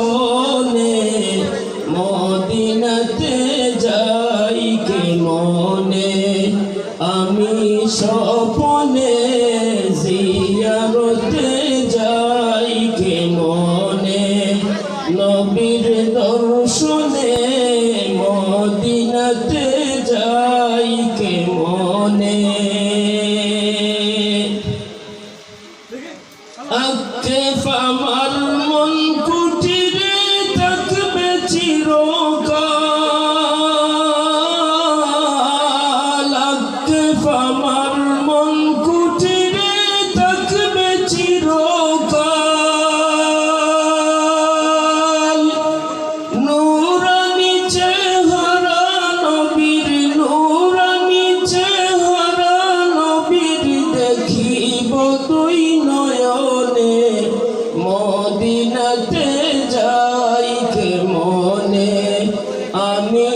স্বপনে মদিনাতে যাই কে মনে আমি স্বপনে জিয়ারতে যাই কে মনে নবীর দর্শনে মদিনাতে যাই কে মনে আকেফ আমার মন কুটিরে থাকবে চিরকাল আকেফ আমার মন কুটিরে থাকবে চিরকাল নূরানি চেহারা নবীর নূরানি চেহারা নবীর দেখিব দুই নয়নে মদিনাতে যাই কে মনে আমি